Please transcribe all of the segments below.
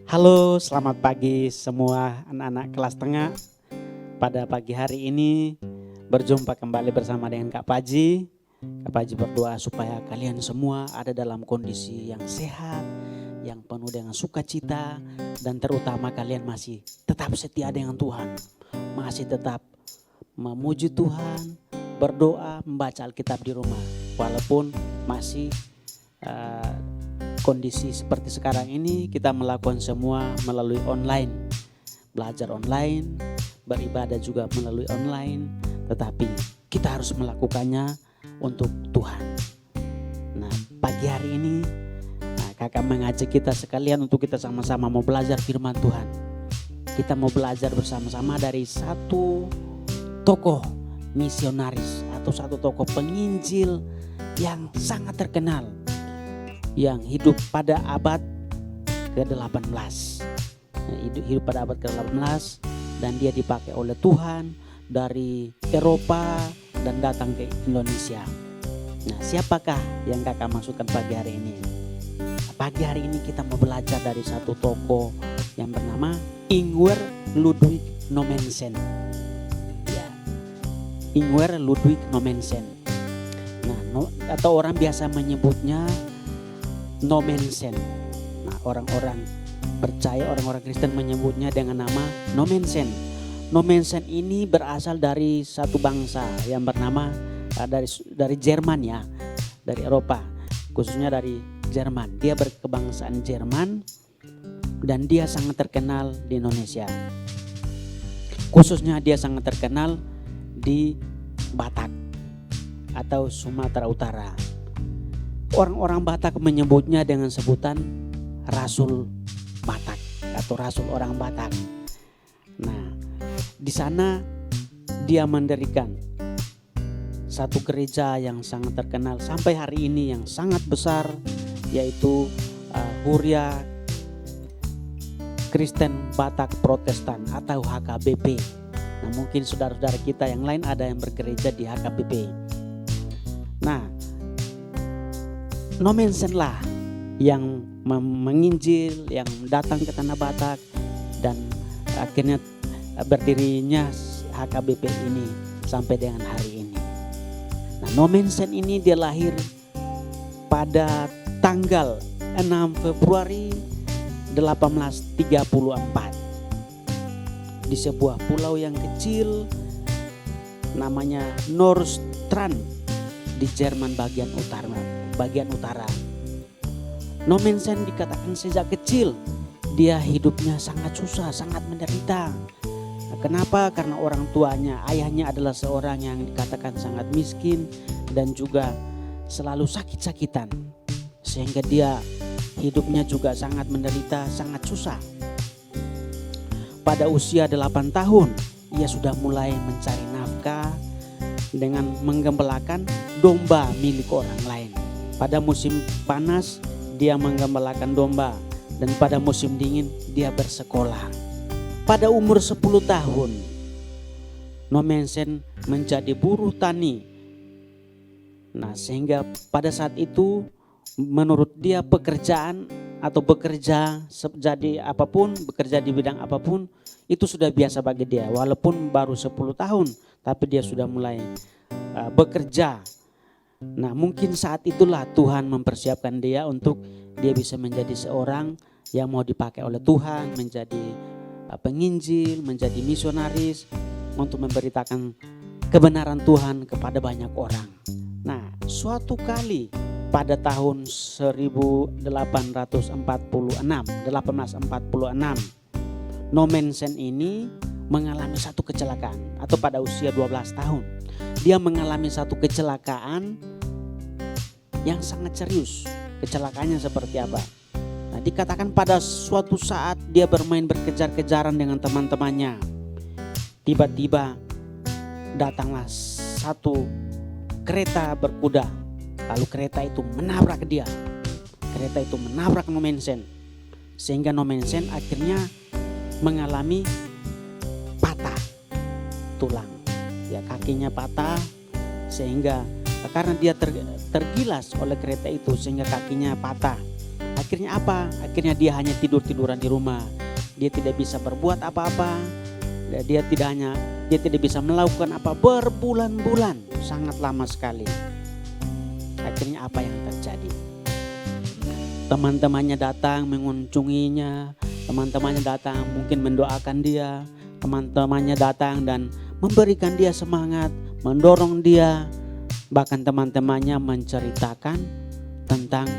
Halo, selamat pagi semua anak-anak kelas tengah. Pada pagi hari ini berjumpa kembali bersama dengan Kak Paji. Kak Paji berdoa supaya kalian semua ada dalam kondisi yang sehat, yang penuh dengan sukacita, dan terutama kalian masih tetap setia dengan Tuhan. Masih tetap memuji Tuhan, berdoa, membaca Alkitab di rumah. Walaupun masih kondisi seperti sekarang ini kita melakukan semua melalui online, belajar online, beribadah juga melalui online, tetapi kita harus melakukannya untuk Tuhan. Nah, pagi hari ini kakak mengajak kita sekalian untuk kita sama-sama mau belajar firman Tuhan. Kita mau belajar bersama-sama dari satu tokoh misionaris atau satu tokoh penginjil yang sangat terkenal, yang hidup pada abad ke-18. Hidup pada abad ke-18 dan dia dipakai oleh Tuhan dari Eropa dan datang ke Indonesia. Nah, siapakah yang kakak maksudkan pagi hari ini? Pagi hari ini kita mau belajar dari satu tokoh yang bernama Ingwer Ludwig Nommensen. Ya, Ingwer Ludwig Nommensen. Nah, atau orang biasa menyebutnya Nommensen. Nah, orang-orang percaya, orang-orang Kristen menyebutnya dengan nama Nommensen. Nommensen ini berasal dari satu bangsa yang bernama dari Jerman, ya, dari Eropa, khususnya dari Jerman. Dia berkebangsaan Jerman dan dia sangat terkenal di Indonesia. Khususnya dia sangat terkenal di Batak atau Sumatera Utara. Orang-orang Batak menyebutnya dengan sebutan Rasul Batak atau Rasul orang Batak. Nah, di sana dia mendirikan satu gereja yang sangat terkenal sampai hari ini, yang sangat besar, yaitu Huria Kristen Batak Protestan atau HKBP. Nah, mungkin saudara-saudara kita yang lain ada yang bergereja di HKBP. Nah, Nommensen lah yang menginjil, yang datang ke tanah Batak, dan akhirnya berdirinya HKBP ini sampai dengan hari ini. Nah, Nommensen ini dia lahir pada tanggal 6 Februari 1834 di sebuah pulau yang kecil namanya Nordstrand di Jerman bagian utara. Nommensen dikatakan sejak kecil dia hidupnya sangat susah, sangat menderita. Nah, kenapa? Karena orang tuanya, ayahnya adalah seorang yang dikatakan sangat miskin dan juga selalu sakit-sakitan, sehingga dia hidupnya juga sangat menderita, sangat susah. Pada usia 8 tahun ia sudah mulai mencari nafkah dengan menggembalakan domba milik orang lain. Pada musim panas dia menggembalakan domba, dan pada musim dingin dia bersekolah. Pada umur 10 tahun Nommensen menjadi buruh tani. Nah, sehingga pada saat itu menurut dia pekerjaan atau bekerja jadi apapun, bekerja di bidang apapun itu sudah biasa bagi dia. Walaupun baru 10 tahun tapi dia sudah mulai bekerja. Nah, mungkin saat itulah Tuhan mempersiapkan dia untuk dia bisa menjadi seorang yang mau dipakai oleh Tuhan, menjadi penginjil, menjadi misionaris untuk memberitakan kebenaran Tuhan kepada banyak orang. Nah, suatu kali pada tahun 1846 Nommensen ini mengalami satu kecelakaan, atau pada usia 12 tahun dia mengalami satu kecelakaan yang sangat serius. Kecelakaannya seperti apa? Nah, dikatakan pada suatu saat dia bermain berkejar-kejaran dengan teman-temannya. Tiba-tiba datanglah satu kereta berkuda. Lalu kereta itu menabrak dia. Kereta itu menabrak Nommensen, sehingga Nommensen akhirnya mengalami patah tulang. Ya, kakinya patah, sehingga karena dia tergilas oleh kereta itu sehingga kakinya patah. akhirnya apa? Akhirnya dia hanya tidur-tiduran di rumah. Dia tidak bisa berbuat apa-apa. Dia tidak bisa melakukan apa berbulan-bulan, sangat lama sekali. Akhirnya apa yang terjadi? Teman-temannya datang mengunjunginya, teman-temannya datang mungkin mendoakan dia, teman-temannya datang dan memberikan dia semangat, mendorong dia. Bahkan teman-temannya menceritakan tentang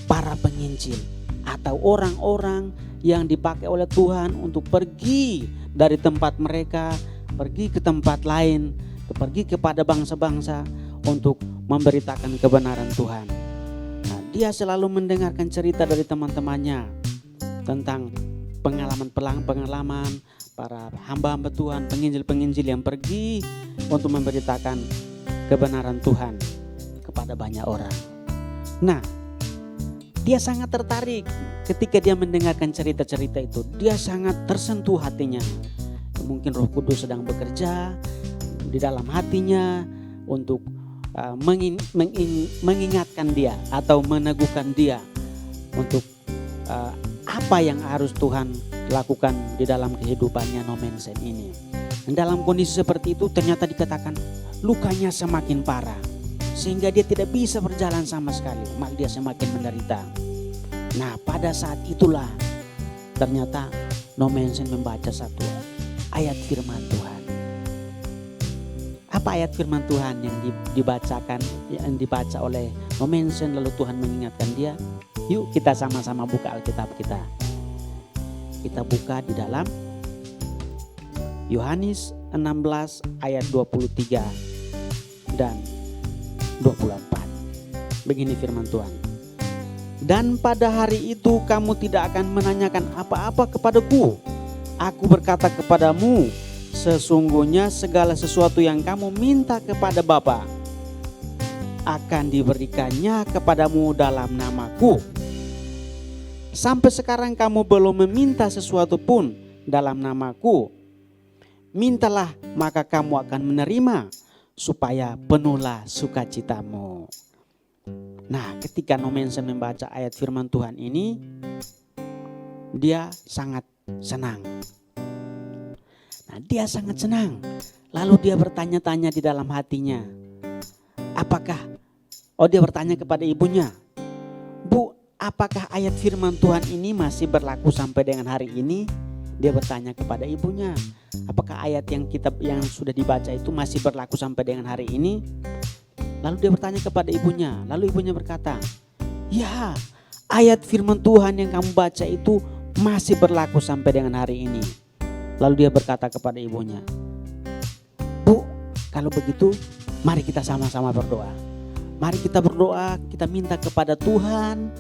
para penginjil atau orang-orang yang dipakai oleh Tuhan untuk pergi dari tempat mereka, pergi ke tempat lain, pergi kepada bangsa-bangsa untuk memberitakan kebenaran Tuhan. Nah, dia selalu mendengarkan cerita dari teman-temannya tentang pengalaman para hamba-hamba Tuhan, penginjil-penginjil yang pergi untuk memberitakan kebenaran Tuhan kepada banyak orang. Nah, dia sangat tertarik ketika dia mendengarkan cerita-cerita itu. Dia sangat tersentuh hatinya. Mungkin Roh Kudus sedang bekerja di dalam hatinya untuk mengingatkan dia atau meneguhkan dia untuk apa yang harus Tuhan lakukan di dalam kehidupannya Nommensen ini. Dan dalam kondisi seperti itu ternyata dikatakan lukanya semakin parah, sehingga dia tidak bisa berjalan sama sekali, malah dia semakin menderita. Nah, pada saat itulah ternyata Nommensen membaca satu ayat firman Tuhan. Apa ayat firman Tuhan yang dibaca oleh Nommensen lalu Tuhan mengingatkan dia? Yuk kita sama-sama buka Alkitab kita. Kita buka di dalam Yohanes 16 ayat 23 dan 24. Begini firman Tuhan. Dan pada hari itu kamu tidak akan menanyakan apa-apa kepadaku. Aku berkata kepadamu, sesungguhnya segala sesuatu yang kamu minta kepada Bapa akan diberikannya kepadamu dalam namaku. Sampai sekarang kamu belum meminta sesuatu pun dalam namaku. Mintalah maka kamu akan menerima, supaya penuhlah sukacitamu. Nah, ketika Nommensen membaca ayat firman Tuhan ini, dia sangat senang. Nah, dia sangat senang. Lalu dia bertanya-tanya di dalam hatinya. Dia bertanya kepada ibunya, Bu, apakah ayat firman Tuhan ini masih berlaku sampai dengan hari ini? Dia bertanya kepada ibunya, apakah ayat yang sudah dibaca itu masih berlaku sampai dengan hari ini? Lalu dia bertanya kepada ibunya, lalu ibunya berkata, ya, ayat firman Tuhan yang kamu baca itu masih berlaku sampai dengan hari ini. Lalu dia berkata kepada ibunya, Bu, kalau begitu mari kita sama-sama berdoa. Mari kita berdoa, kita minta kepada Tuhan,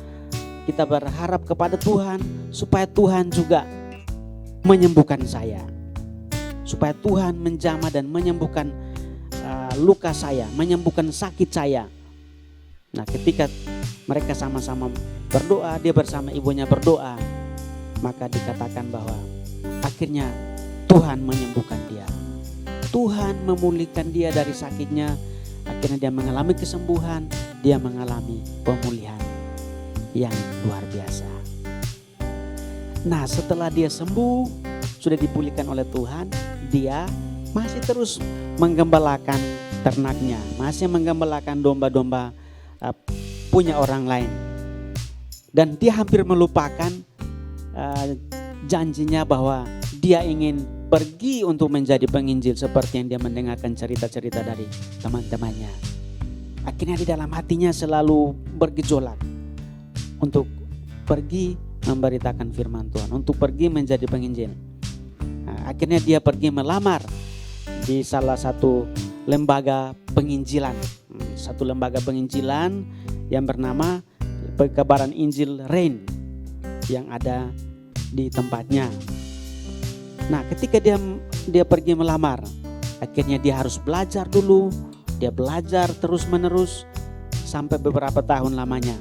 kita berharap kepada Tuhan supaya Tuhan juga menyembuhkan saya. Supaya Tuhan menjamah dan menyembuhkan luka saya, menyembuhkan sakit saya. Nah, ketika mereka sama-sama berdoa, dia bersama ibunya berdoa, maka dikatakan bahwa akhirnya Tuhan menyembuhkan dia. Tuhan memulihkan dia dari sakitnya. Akhirnya dia mengalami kesembuhan, dia mengalami pemulihan yang luar biasa. Nah, setelah dia sembuh, sudah dipulihkan oleh Tuhan, dia masih terus menggembalakan ternaknya, masih menggembalakan domba-domba punya orang lain. Dan dia hampir melupakan janjinya bahwa dia ingin pergi untuk menjadi penginjil seperti yang dia mendengarkan cerita-cerita dari teman-temannya. Akhirnya di dalam hatinya selalu bergejolak untuk pergi memberitakan firman Tuhan, untuk pergi menjadi penginjil. Nah, akhirnya dia pergi melamar di salah satu lembaga penginjilan, yang bernama Pekabaran Injil Rain yang ada di tempatnya. Nah, ketika dia pergi melamar, akhirnya dia harus belajar dulu. Dia belajar terus-menerus sampai beberapa tahun lamanya.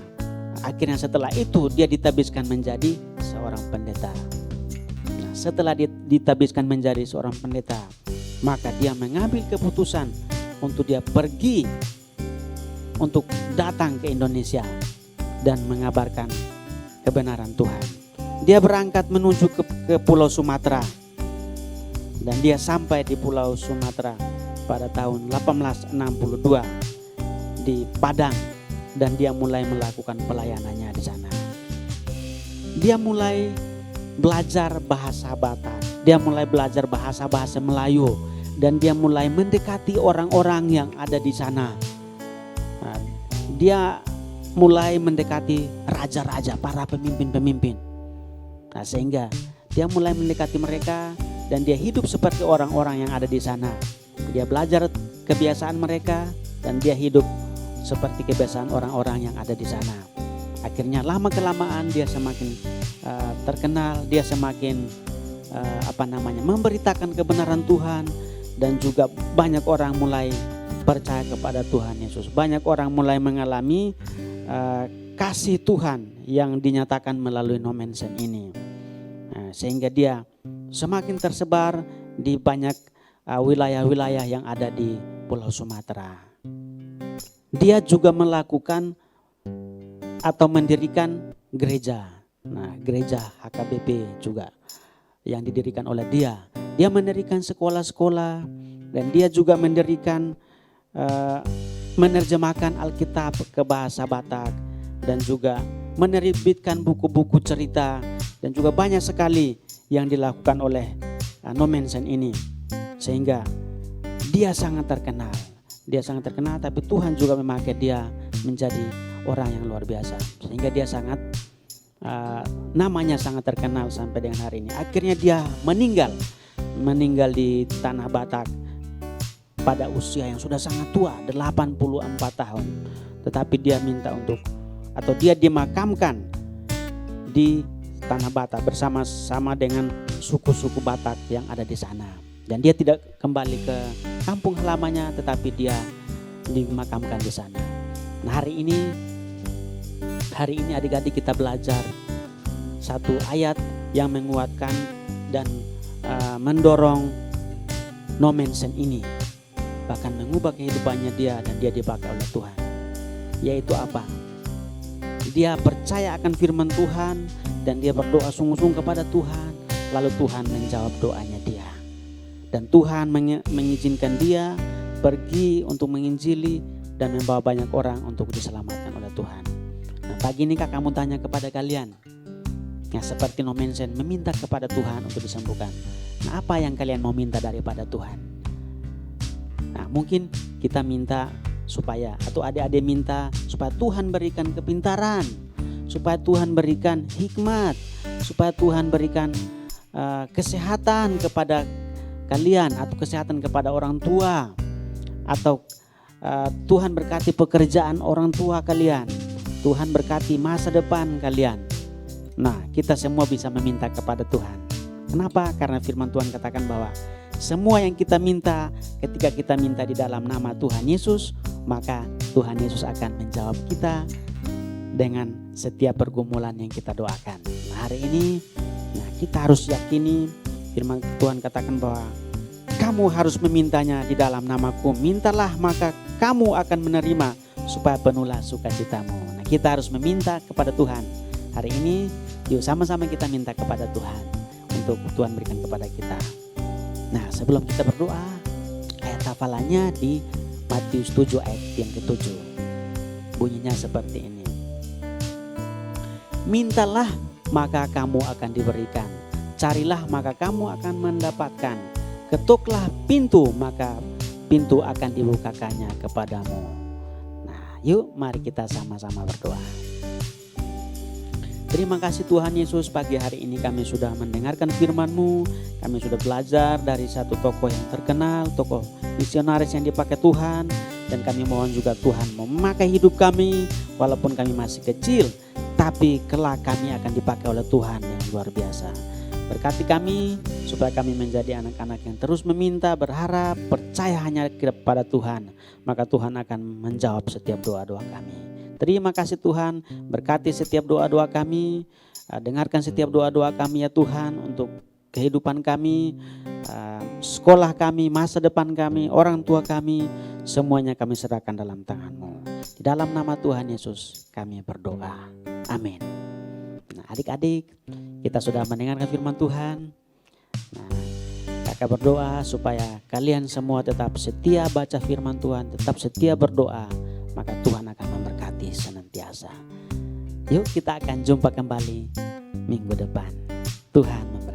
Akhirnya setelah itu dia ditabiskan menjadi seorang pendeta. Nah, setelah ditabiskan menjadi seorang pendeta, maka dia mengambil keputusan untuk dia pergi untuk datang ke Indonesia dan mengabarkan kebenaran Tuhan. Dia berangkat menuju ke Pulau Sumatera, dan dia sampai di Pulau Sumatera pada tahun 1862 di Padang, dan dia mulai melakukan pelayanannya di sana. Dia mulai belajar bahasa Batak, dia mulai belajar bahasa-bahasa Melayu, dan dia mulai mendekati orang-orang yang ada di sana. Nah, dia mulai mendekati raja-raja, para pemimpin-pemimpin. Nah, sehingga dia mulai mendekati mereka dan dia hidup seperti orang-orang yang ada di sana. Dia belajar kebiasaan mereka dan dia hidup seperti kebiasaan orang-orang yang ada di sana. Akhirnya lama-kelamaan dia semakin terkenal, dia semakin memberitakan kebenaran Tuhan, dan juga banyak orang mulai percaya kepada Tuhan Yesus. Banyak orang mulai mengalami kasih Tuhan yang dinyatakan melalui No Mention ini. Sehingga dia semakin tersebar di banyak wilayah-wilayah yang ada di Pulau Sumatera. Dia juga melakukan atau mendirikan gereja. Nah, gereja HKBP juga yang didirikan oleh dia. Dia mendirikan sekolah-sekolah, dan dia juga mendirikan menerjemahkan Alkitab ke bahasa Batak, dan juga menerbitkan buku-buku cerita, dan juga banyak sekali yang dilakukan oleh No Mention ini. Sehingga dia sangat terkenal. Dia sangat terkenal, tapi Tuhan juga memakai dia menjadi orang yang luar biasa. Sehingga dia sangat namanya sangat terkenal sampai dengan hari ini. Akhirnya dia meninggal di tanah Batak pada usia yang sudah sangat tua, 84 tahun. Tetapi dia minta dia dimakamkan di tanah Batak bersama-sama dengan suku-suku Batak yang ada di sana. Dan dia tidak kembali ke kampung halamannya, tetapi dia dimakamkan di sana. Nah, hari ini adik-adik kita belajar satu ayat yang menguatkan dan mendorong No Mention ini, bahkan mengubah kehidupannya dia, dan dia dipakai oleh Tuhan. Yaitu apa? Dia percaya akan firman Tuhan, dan dia berdoa sungguh-sungguh kepada Tuhan, lalu Tuhan menjawab doanya dia. Dan Tuhan mengizinkan dia pergi untuk menginjili dan membawa banyak orang untuk diselamatkan oleh Tuhan. Nah, pagi ini Kak, kamu tanya kepada kalian yang seperti No Mention meminta kepada Tuhan untuk disembuhkan. Nah, apa yang kalian mau minta daripada Tuhan? Nah, mungkin kita minta supaya, atau adik-adik minta supaya Tuhan berikan kepintaran, supaya Tuhan berikan hikmat, supaya Tuhan berikan kesehatan kepada kalian, atau kesehatan kepada orang tua, atau Tuhan berkati pekerjaan orang tua kalian, Tuhan berkati masa depan kalian. Nah, kita semua bisa meminta kepada Tuhan. Kenapa? Karena firman Tuhan katakan bahwa semua yang kita minta, ketika kita minta di dalam nama Tuhan Yesus, maka Tuhan Yesus akan menjawab kita dengan setiap pergumulan yang kita doakan. Nah, hari ini kita harus yakini firman Tuhan katakan bahwa kamu harus memintanya di dalam namaku. Mintalah maka kamu akan menerima, supaya penuhlah sukacitamu. Nah, kita harus meminta kepada Tuhan. Hari ini yuk sama-sama kita minta kepada Tuhan untuk Tuhan berikan kepada kita. Nah, sebelum kita berdoa, ayat hafalannya di Matius 7 ayat yang ke-7. Bunyinya seperti ini. Mintalah maka kamu akan diberikan. Carilah maka kamu akan mendapatkan. Ketuklah pintu maka pintu akan dibukakannya kepadamu. Nah, yuk mari kita sama-sama berdoa. Terima kasih Tuhan Yesus, pagi hari ini kami sudah mendengarkan firman-Mu. Kami sudah belajar dari satu tokoh yang terkenal, tokoh misionaris yang dipakai Tuhan. Dan kami mohon juga Tuhan memakai hidup kami, walaupun kami masih kecil, tapi kelak kami akan dipakai oleh Tuhan yang luar biasa. Berkati kami supaya kami menjadi anak-anak yang terus meminta, berharap, percaya hanya kepada Tuhan. Maka Tuhan akan menjawab setiap doa-doa kami. Terima kasih Tuhan, berkati setiap doa-doa kami, dengarkan setiap doa-doa kami ya Tuhan, untuk kehidupan kami, sekolah kami, masa depan kami, orang tua kami, semuanya kami serahkan dalam tangan-Mu. Di dalam nama Tuhan Yesus kami berdoa. Amin. Nah, adik-adik, kita sudah mendengarkan firman Tuhan. Nah, kakak berdoa supaya kalian semua tetap setia baca firman Tuhan, tetap setia berdoa, maka Tuhan akan memberkati senantiasa. Yuk kita akan jumpa kembali minggu depan. Tuhan memberkati.